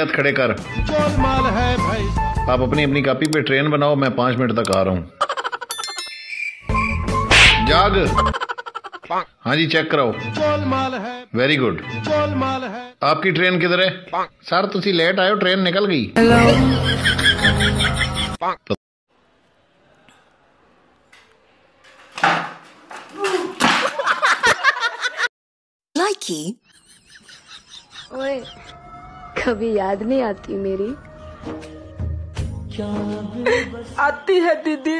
हाथ खड़े कर। गोलमाल है भाई। आप अपनी अपनी कॉपी पे ट्रेन बनाओ, मैं 5 मिनट तक आ रहा हूँ। जाग। हाँ जी, चेक कराओ। गोलमाल है। Very good. गोलमाल है। आपकी ट्रेन किधर है? सर तुसी लेट आयो, ट्रेन निकल गई। लाइकी ओए, कभी याद नहीं आती मेरी? आती है दीदी।